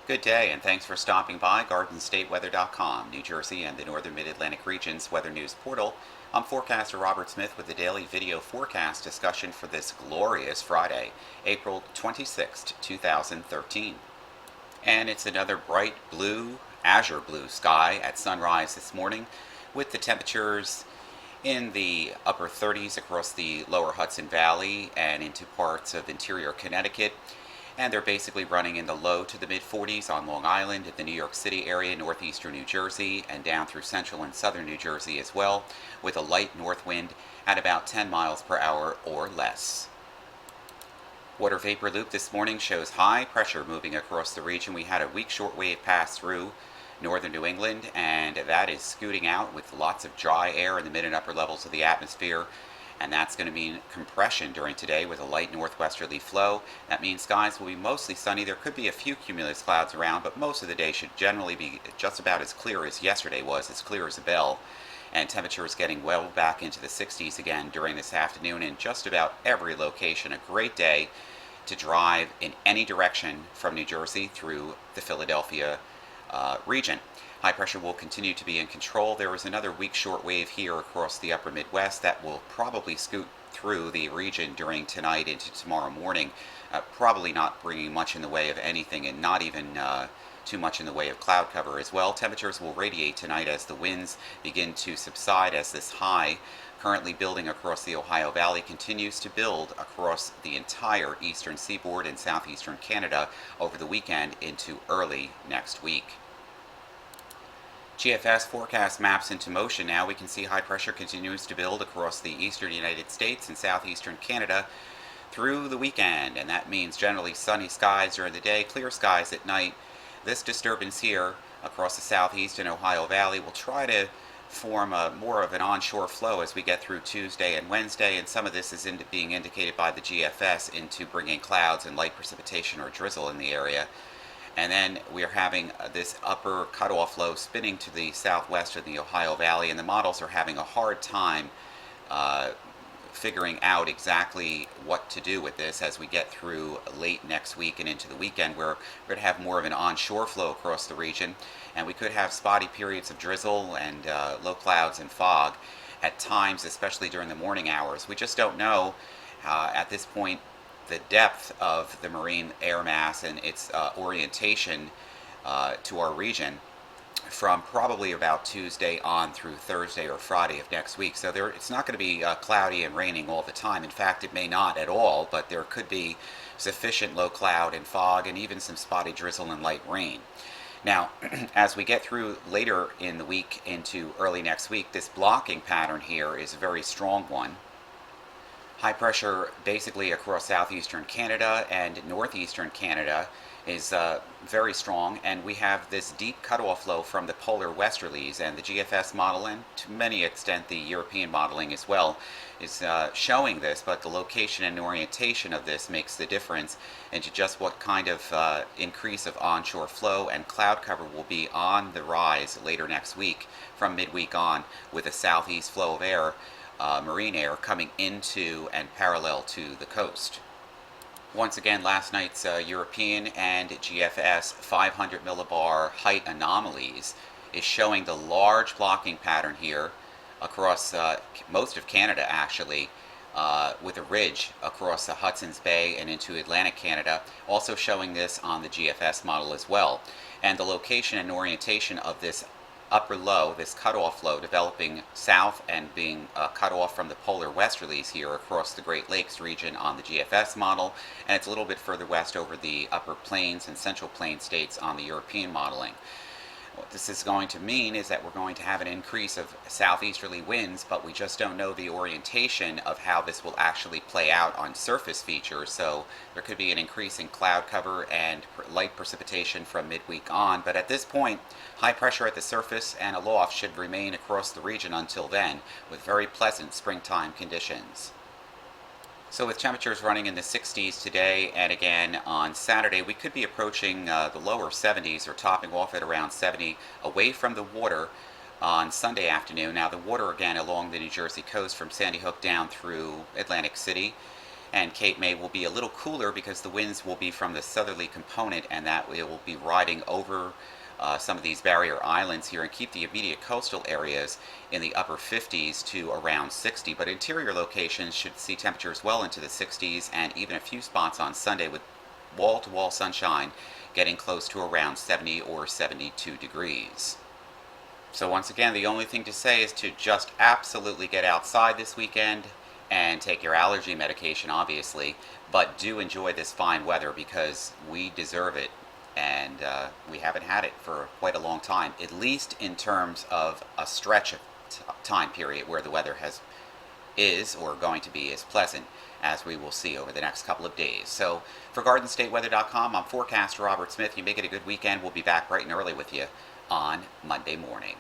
Good day, and thanks for stopping by GardenStateWeather.com, New Jersey and the Northern Mid-Atlantic region's weather news portal. I'm forecaster Robert Smith with the daily video forecast discussion for this glorious Friday, April 26, 2013. And it's another bright blue, azure blue sky at sunrise this morning, with the temperatures in the upper 30s across the lower Hudson Valley and into parts of interior Connecticut. And they're basically running in the low to the mid 40s on Long Island, in the New York City area, northeastern New Jersey, and down through central and southern New Jersey as well, with a light north wind at about 10 miles per hour or less. Water vapor loop this morning shows high pressure moving across the region. We had a weak shortwave pass through northern New England, and that is scooting out with lots of dry air in the mid and upper levels of the atmosphere. And that's going to mean compression during today with a light northwesterly flow. That means skies will be mostly sunny. There could be a few cumulus clouds around, but most of the day should generally be just about as clear as yesterday was, as clear as a bell. And temperatures getting well back into the 60s again during this afternoon in just about every location. A great day to drive in any direction from New Jersey through the Philadelphia region. High pressure will continue to be in control. There is another weak shortwave here across the upper Midwest that will probably scoot through the region during tonight into tomorrow morning, probably not bringing much in the way of anything, and not even too much in the way of cloud cover as well. Temperatures will radiate tonight as the winds begin to subside, as this high currently building across the Ohio Valley continues to build across the entire eastern seaboard and southeastern Canada over the weekend into early next week. GFS forecast maps into motion now. We can see high pressure continues to build across the eastern United States and southeastern Canada through the weekend, and that means generally sunny skies during the day, clear skies at night. This disturbance here across the southeast and Ohio Valley will try to form more of an onshore flow as we get through Tuesday and Wednesday, and some of this is being indicated by the GFS into bringing clouds and light precipitation or drizzle in the area. And then we are having this upper cutoff low spinning to the southwest of the Ohio Valley, and the models are having a hard time figuring out exactly what to do with this as we get through late next week and into the weekend, where we're going to have more of an onshore flow across the region, and we could have spotty periods of drizzle and low clouds and fog at times, especially during the morning hours. We just don't know at this point the depth of the marine air mass and its orientation to our region from probably about Tuesday on through Thursday or Friday of next week. So it's not going to be cloudy and raining all the time. In fact, it may not at all, but there could be sufficient low cloud and fog and even some spotty drizzle and light rain. Now, as we get through later in the week into early next week, this blocking pattern here is a very strong one. High pressure basically across southeastern Canada and northeastern Canada is very strong, and we have this deep cutoff flow from the polar westerlies, and the GFS model, and to many extent the European modeling as well, is showing this, but the location and orientation of this makes the difference into just what kind of increase of onshore flow and cloud cover will be on the rise later next week from midweek on, with a southeast flow of air, marine air, coming into and parallel to the coast. Once again, last night's European and GFS 500 millibar height anomalies is showing the large blocking pattern here across most of Canada, actually, with a ridge across the Hudson's Bay and into Atlantic Canada, also showing this on the GFS model as well. And the location and orientation of this upper low, this cutoff low, developing south and being cut off from the polar westerlies here across the Great Lakes region on the GFS model, and it's a little bit further west over the upper plains and central plain states on the European modeling. What this is going to mean is that we're going to have an increase of southeasterly winds, but we just don't know the orientation of how this will actually play out on surface features. So there could be an increase in cloud cover and light precipitation from midweek on, but at this point, high pressure at the surface and aloft should remain across the region until then, with very pleasant springtime conditions. So with temperatures running in the 60s today and again on Saturday, we could be approaching the lower 70s or topping off at around 70 away from the water on Sunday afternoon. Now the water again along the New Jersey coast from Sandy Hook down through Atlantic City And Cape May will be a little cooler because the winds will be from the southerly component, and that it will be riding over some of these barrier islands here and keep the immediate coastal areas in the upper 50s to around 60. But interior locations should see temperatures well into the 60s, and even a few spots on Sunday with wall-to-wall sunshine getting close to around 70 or 72 degrees. So once again, the only thing to say is to just absolutely get outside this weekend and take your allergy medication, obviously, but do enjoy this fine weather because we deserve it, and we haven't had it for quite a long time, at least in terms of a stretch of time period where the weather is or going to be as pleasant as we will see over the next couple of days. So for GardenStateWeather.com, I'm forecaster Robert Smith. You make it a good weekend. We'll be back bright and early with you on Monday morning.